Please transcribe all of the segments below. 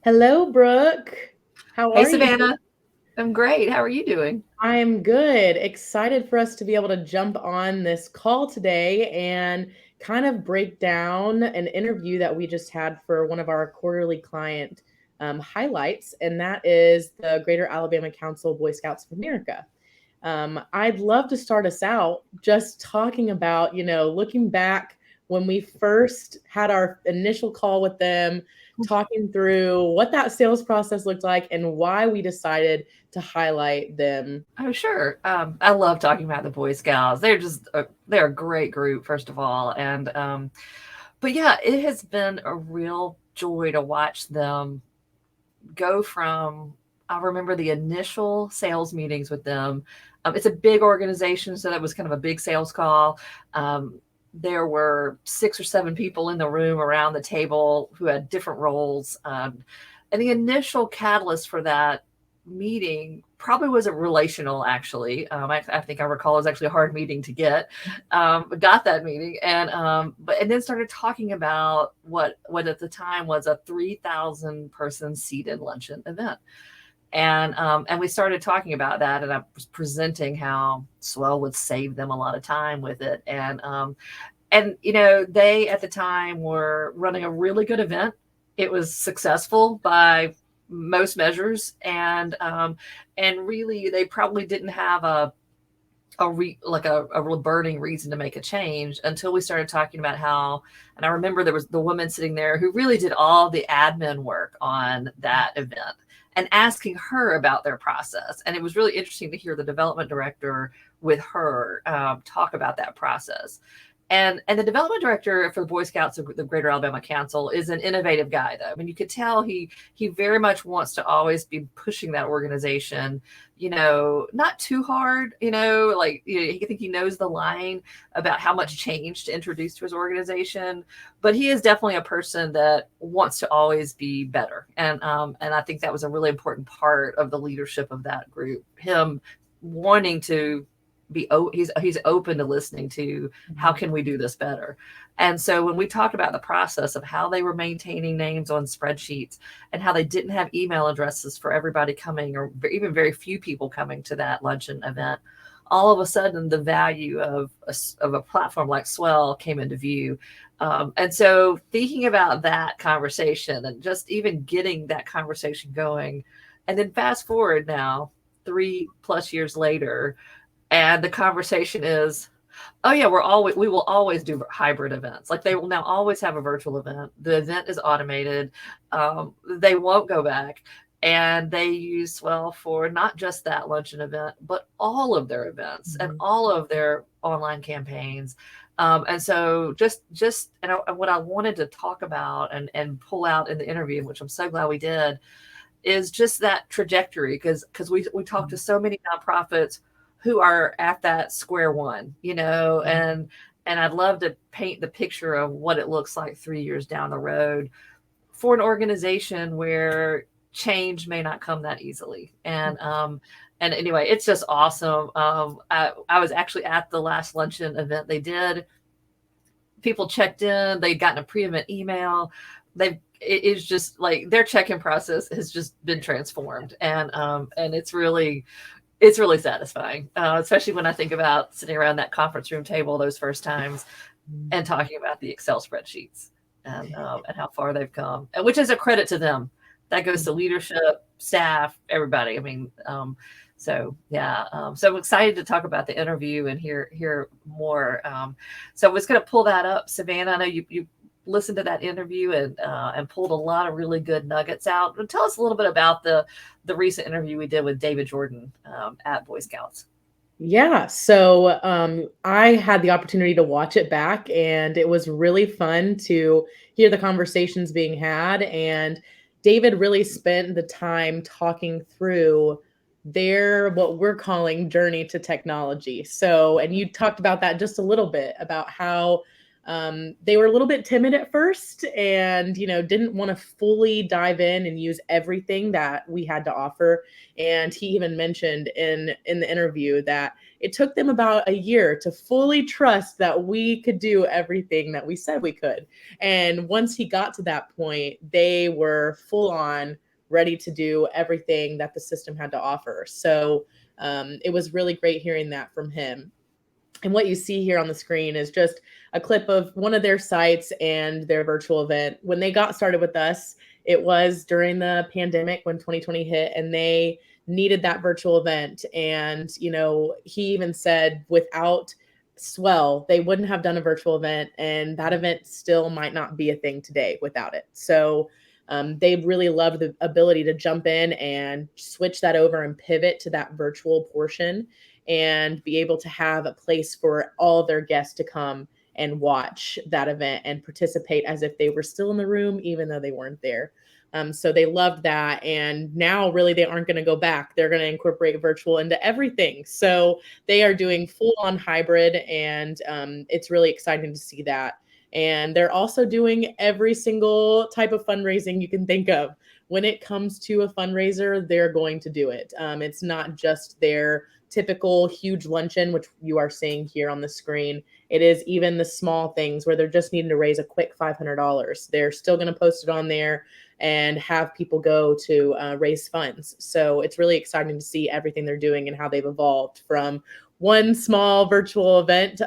Hello, Brooke. How Hey, are you? Savannah. I'm great. How are you doing? I'm good. Excited for us to be able to jump on this call today and kind of break down an interview that we just had for one of our quarterly client highlights, and that is the Greater Alabama Council Boy Scouts of America. I'd love to start us out just talking about, looking back when we first had our initial call with them, talking through what that sales process looked like and why we decided to highlight them. Oh, sure. I love talking about the Boy Scouts. They're a great group, first of all, but yeah, it has been a real joy to watch them go from. I remember the initial sales meetings with them. It's a big organization, so that was kind of a big sales call. There were 6 or 7 people in the room around the table who had different roles. And the initial catalyst for that meeting probably wasn't relational, actually. I think I recall it was actually a hard meeting to get. Got that meeting, and then started talking about what at the time was a 3,000 person seated luncheon event. And we started talking about that, and I was presenting how Swell would save them a lot of time with it. And they at the time were running a really good event. It was successful by most measures, and really they probably didn't have a real burning reason to make a change until we started talking about how. And I remember there was the woman sitting there who really did all the admin work on that event, and asking her about their process. And it was really interesting to hear the development director with her talk about that process. And the development director for the Boy Scouts of the Greater Alabama Council is an innovative guy, though. I mean, you could tell he very much wants to always be pushing that organization, not too hard, like I think he knows the line about how much change to introduce to his organization, but he is definitely a person that wants to always be better. And I think that was a really important part of the leadership of that group. Him wanting to he's open to listening to how can we do this better. And so when we talked about the process of how they were maintaining names on spreadsheets and how they didn't have email addresses for everybody coming, or even very few people coming to that luncheon event, all of a sudden the value of a platform like Swell came into view. And so thinking about that conversation and just even getting that conversation going, and then fast forward now 3+ years later, and the conversation is, oh yeah, we will always do hybrid events. Like, they will now always have a virtual event. The event is automated. They won't go back. And they use Swell for not just that luncheon event, but all of their events and all of their online campaigns. And so what I wanted to talk about and pull out in the interview, which I'm so glad we did, is just that trajectory, because we talk to so many nonprofits who are at that square one, and I'd love to paint the picture of what it looks like 3 years down the road for an organization where change may not come that easily. And anyway, it's just awesome. I was actually at the last luncheon event they did. People checked in, they'd gotten a pre-event email. It's just like their check-in process has just been transformed, and it's really satisfying, especially when I think about sitting around that conference room table those first times and talking about the Excel spreadsheets, and how far they've come, and which is a credit to them. That goes to leadership, staff, everybody. I mean, so yeah, so I'm excited to talk about the interview and hear more. So I was going to pull that up, Savannah. I know you listened to that interview and pulled a lot of really good nuggets out. Tell us a little bit about the recent interview we did with David Jordan at Boy Scouts. Yeah, so I had the opportunity to watch it back, and it was really fun to hear the conversations being had. And David really spent the time talking through their what we're calling journey to technology. So, and you talked about that just a little bit about how They were a little bit timid at first and, didn't want to fully dive in and use everything that we had to offer. And he even mentioned in the interview that it took them about a year to fully trust that we could do everything that we said we could. And once he got to that point, they were full on ready to do everything that the system had to offer. So it was really great hearing that from him. And what you see here on the screen is just a clip of one of their sites and their virtual event. When they got started with us, it was during the pandemic when 2020 hit, and they needed that virtual event. And, he even said without Swell, they wouldn't have done a virtual event, and that event still might not be a thing today without it. So they really love the ability to jump in and switch that over and pivot to that virtual portion and be able to have a place for all of their guests to come and watch that event and participate as if they were still in the room, even though they weren't there. So they loved that. And now really they aren't going to go back. They're going to incorporate virtual into everything. So they are doing full on hybrid, and it's really exciting to see that. And they're also doing every single type of fundraising you can think of. When it comes to a fundraiser, they're going to do it. It's not just their typical huge luncheon, which you are seeing here on the screen. It is even the small things where they're just needing to raise a quick $500. They're still going to post it on there and have people go to raise funds. So it's really exciting to see everything they're doing and how they've evolved from one small virtual event.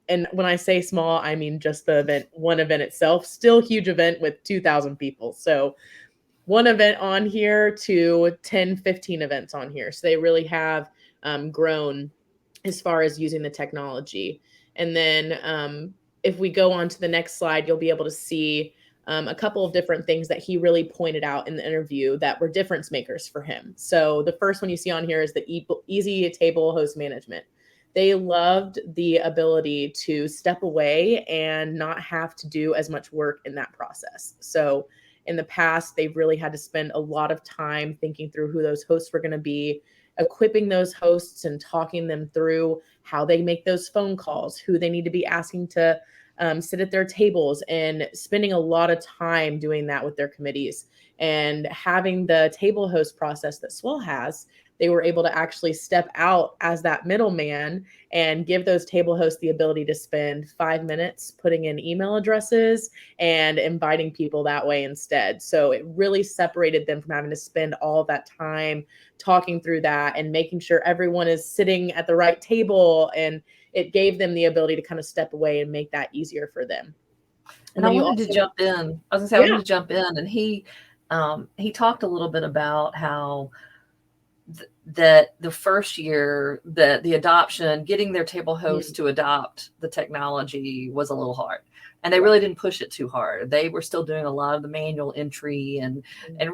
And when I say small, I mean just the event, one event itself, still huge event with 2,000 people. So one event on here to 10, 15 events on here. So they really have grown as far as using the technology. And then if we go on to the next slide, you'll be able to see a couple of different things that he really pointed out in the interview that were difference makers for him. So the first one you see on here is the easy table host management. They loved the ability to step away and not have to do as much work in that process. So in the past, they've really had to spend a lot of time thinking through who those hosts were going to be, equipping those hosts and talking them through how they make those phone calls, who they need to be asking to sit at their tables, and spending a lot of time doing that with their committees. And having the table host process that Swell has, they were able to actually step out as that middleman and give those table hosts the ability to spend 5 minutes putting in email addresses and inviting people that way instead. So it really separated them from having to spend all that time talking through that and making sure everyone is sitting at the right table. And it gave them the ability to kind of step away and make that easier for them. And I wanted to jump in. I was gonna say, I wanted to jump in, and he talked a little bit about how that the first year that the adoption, getting their table hosts to adopt the technology was a little hard, and they really didn't push it too hard. They were still doing a lot of the manual entry and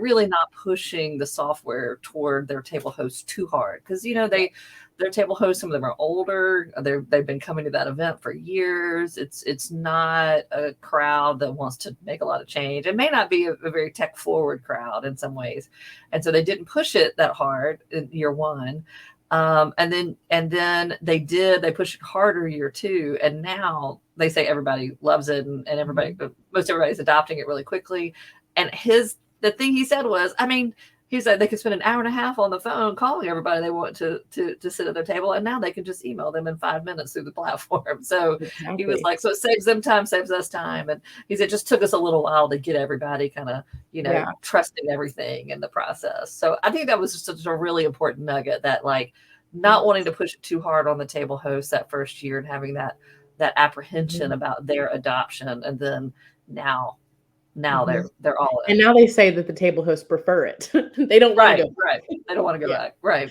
really not pushing the software toward their table hosts too hard, because their table hosts, some of them are older. They've been coming to that event for years. It's not a crowd that wants to make a lot of change. It may not be a very tech forward crowd in some ways, and so they didn't push it that hard in year one. And then they pushed it harder year two, and now they say everybody loves it, and most everybody's adopting it really quickly. And the thing he said was, he said they could spend an hour and a half on the phone calling everybody they want to sit at their table, and now they can just email them in 5 minutes through the platform. So He was like, so it saves them time, saves us time. And he said it just took us a little while to get everybody kind of, trusting everything in the process. So I think that was just a really important nugget, that not wanting to push it too hard on the table host that first year and having that apprehension about their adoption. And then now they're all in. And now they say that the table hosts prefer it. They don't want to go back. They don't want to go back. Right.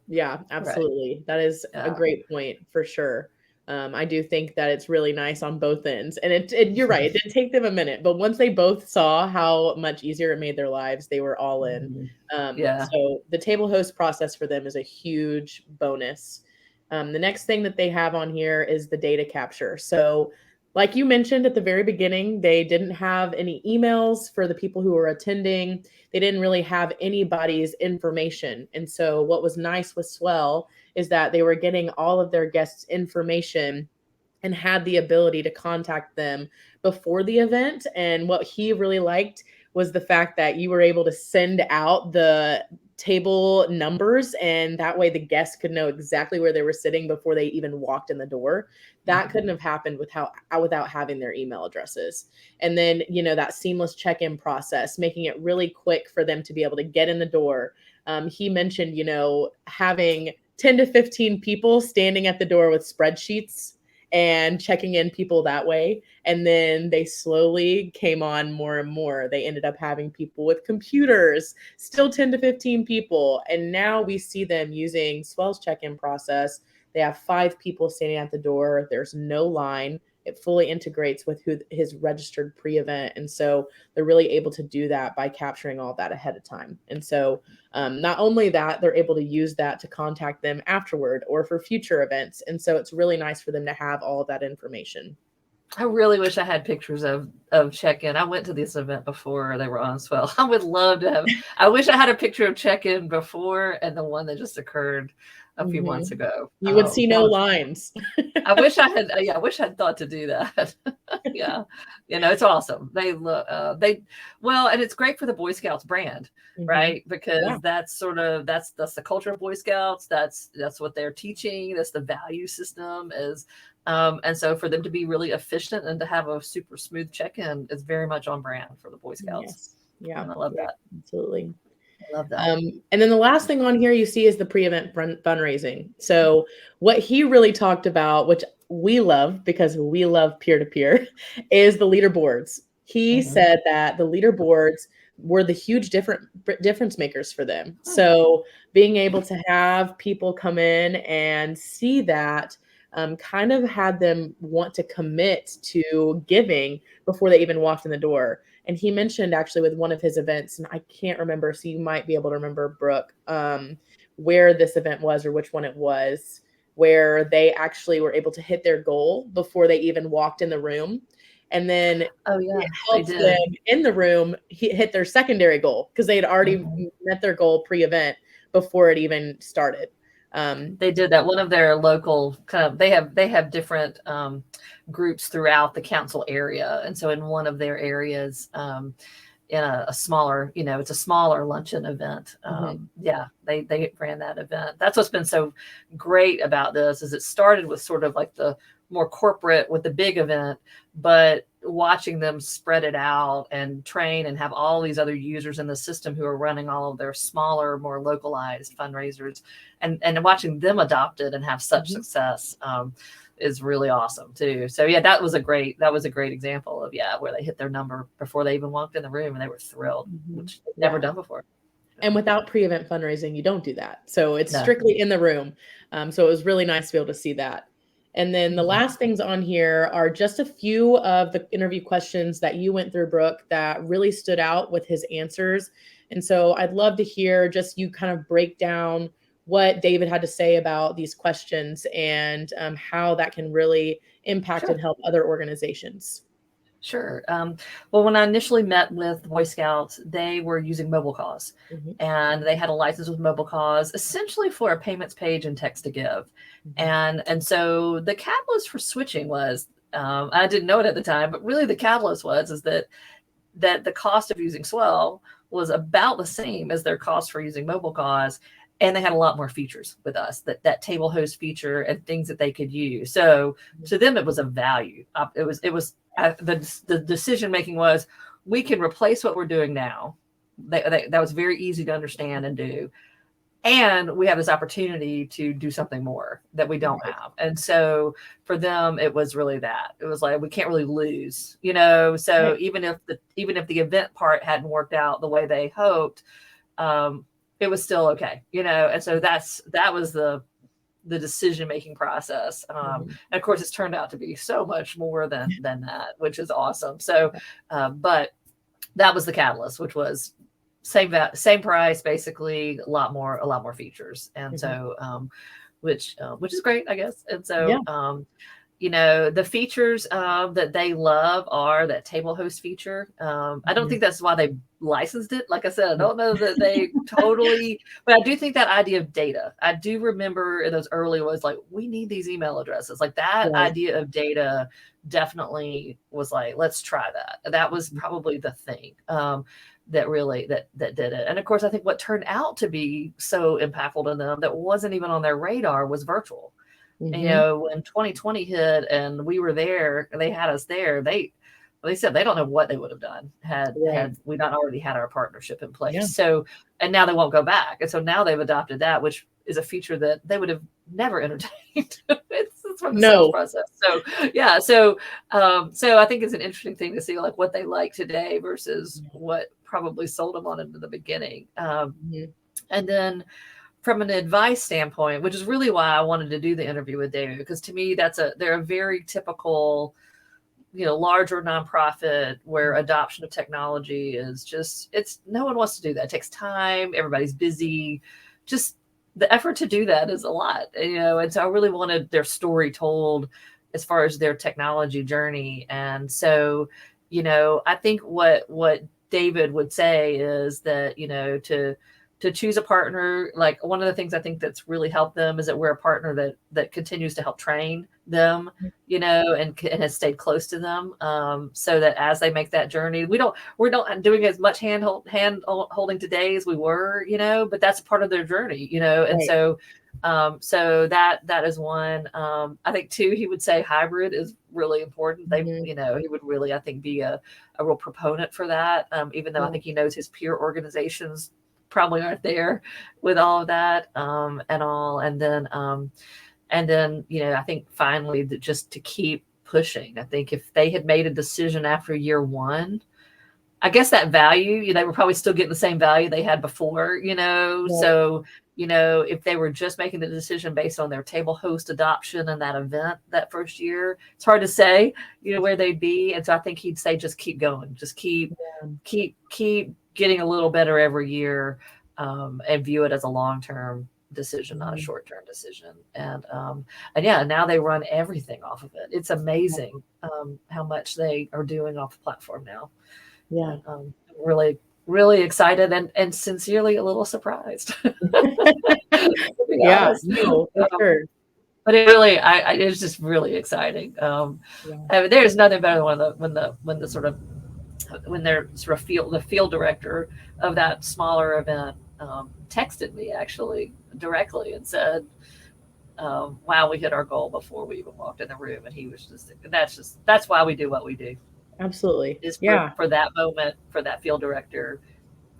Yeah, absolutely. Right. That is a great point for sure. I do think that it's really nice on both ends. And you're right, it did take them a minute, but once they both saw how much easier it made their lives, they were all in. So the table host process for them is a huge bonus. The next thing that they have on here is the data capture. So like you mentioned at the very beginning, they didn't have any emails for the people who were attending. They didn't really have anybody's information. And so what was nice with Swell is that they were getting all of their guests' information and had the ability to contact them before the event. And what he really liked was the fact that you were able to send out the table numbers, and that way the guests could know exactly where they were sitting before they even walked in the door. That couldn't have happened without having their email addresses. And then, that seamless check-in process, making it really quick for them to be able to get in the door. He mentioned, having 10 to 15 people standing at the door with spreadsheets and checking in people that way. And then they slowly came on more and more. They ended up having people with computers, still 10 to 15 people. And now we see them using Swell's check-in process. They have 5 people standing at the door. There's no line. It fully integrates with who his registered pre-event. And so they're really able to do that by capturing all that ahead of time. And so not only that, they're able to use that to contact them afterward or for future events. And so it's really nice for them to have all of that information. I really wish I had pictures of check-in. I went to this event before they were on Swell. I would love to have, I wish I had a picture of check-in before and the one that just occurred a few months ago. You would see no lines. I wish I had, I wish I'd thought to do that. Yeah. It's awesome. They look, well, and it's great for the Boy Scouts brand, right? Because that's that's the culture of Boy Scouts. That's what they're teaching. That's the value system is. And so for them to be really efficient and to have a super smooth check-in is very much on brand for the Boy Scouts. Yes. Yeah. And I love that. Absolutely. I love that. And then the last thing on here you see is the pre-event fundraising. So what he really talked about, which we love because we love peer-to-peer, is the leaderboards. He said that the leaderboards were the huge difference makers for them. So being able to have people come in and see that kind of had them want to commit to giving before they even walked in the door. And he mentioned actually with one of his events, and I can't remember, so you might be able to remember, Brooke, where this event was or which one it was, where they actually were able to hit their goal before they even walked in the room. And then it helped them in the room hit their secondary goal because they had already met their goal pre-event before it even started. They did that. One of their local they have different groups throughout the council area. And so in one of their areas, in a smaller, it's a smaller luncheon event. They ran that event. That's what's been so great about this is it started with sort of like the more corporate with the big event, but watching them spread it out and train and have all these other users in the system who are running all of their smaller, more localized fundraisers and watching them adopt it and have such success is really awesome too. So that was a great example of where they hit their number before they even walked in the room and they were thrilled, which they've never done before. And without pre-event fundraising, you don't do that. So it's strictly in the room. So it was really nice to be able to see that. And then the last things on here are just a few of the interview questions that you went through, Brooke, that really stood out with his answers. And so I'd love to hear just you kind of break down what David had to say about these questions and how that can really impact and help other organizations. Sure. Well, when I initially met with Boy Scouts, they were using MobileCause, and they had a license with MobileCause essentially for a payments page and text to give. And so the catalyst for switching was, I didn't know it at the time, but really the catalyst is that the cost of using Swell was about the same as their cost for using MobileCause. And they had a lot more features with us, that table host feature and things that they could use. So to them, it was a value. The decision making was, we can replace what we're doing now. That was very easy to understand and do. And we have this opportunity to do something more that we don't have. And so for them, it was really that. It was like, we can't really lose, So even if the event part hadn't worked out the way they hoped, it was still okay, and so that was the decision-making process. And of course it's turned out to be so much more than that, which is awesome. So, but that was the catalyst, which was same price, basically a lot more features. And so, which is great, I guess. And so, the features that they love are that table host feature. I don't think that's why they licensed it. Like I said, I don't know that they totally, but I do think that idea of data, I do remember in those early was like, we need these email addresses. Like that idea of data definitely was like, let's try that. That was probably the thing that really, that did it. And of course, I think what turned out to be so impactful to them that wasn't even on their radar was virtual. When 2020 hit and we were there, they had us there. They said they don't know what they would have done had we not already had our partnership in place. Yeah. So, and now they won't go back. And so now they've adopted that, which is a feature that they would have never entertained. it's from the sales process. So yeah. So I think it's an interesting thing to see like what they like today versus what probably sold them on it in the beginning. And then from an advice standpoint, which is really why I wanted to do the interview with David, because to me, they're a very typical, larger nonprofit where adoption of technology is just, no one wants to do that. It takes time. Everybody's busy. Just the effort to do that is a lot, and so I really wanted their story told as far as their technology journey. And so, I think what David would say is that, to choose a partner, like one of the things I think that's really helped them is that we're a partner that continues to help train them, and has stayed close to them, so that as they make that journey, we're not doing as much hand holding today as we were, but that's part of their journey, and so that is one. I think too, he would say hybrid is really important. They, he would really, I think, be a real proponent for that, even though I think he knows his peer organizations probably aren't there with all of that and all. And then, I think finally that just to keep pushing, I think if they had made a decision after year one, I guess that value, they were probably still getting the same value they had before, so, if they were just making the decision based on their table host adoption and that event that first year, it's hard to say, where they'd be. And so I think he'd say, just keep going, just keep getting a little better every year, and view it as a long-term decision, not a short-term decision. And yeah, now they run everything off of it. It's amazing how much they are doing off the platform now. Yeah. Really, really excited and sincerely a little surprised. Yeah, no, for sure. But it really, it's just really exciting. I mean, there's nothing better than when they're sort of the field director of that smaller event texted me actually directly and said, wow, we hit our goal before we even walked in the room. And he was that's why we do what we do. Absolutely. Is for that moment, for that field director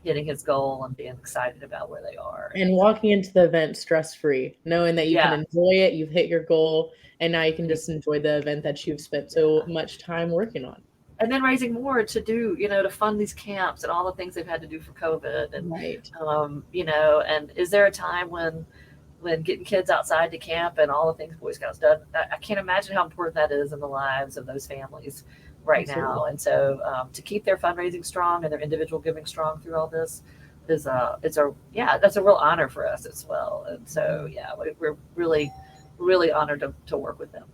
hitting his goal and being excited about where they are. And walking into the event stress-free, knowing that you can enjoy it, you've hit your goal, and now you can just enjoy the event that you've spent so much time working on. And then raising more to do, to fund these camps and all the things they've had to do for COVID. And, and is there a time when getting kids outside to camp and all the things Boy Scouts done, I can't imagine how important that is in the lives of those families right now. And so to keep their fundraising strong and their individual giving strong through all this that's a real honor for us as well. And so, we're really, really honored to work with them.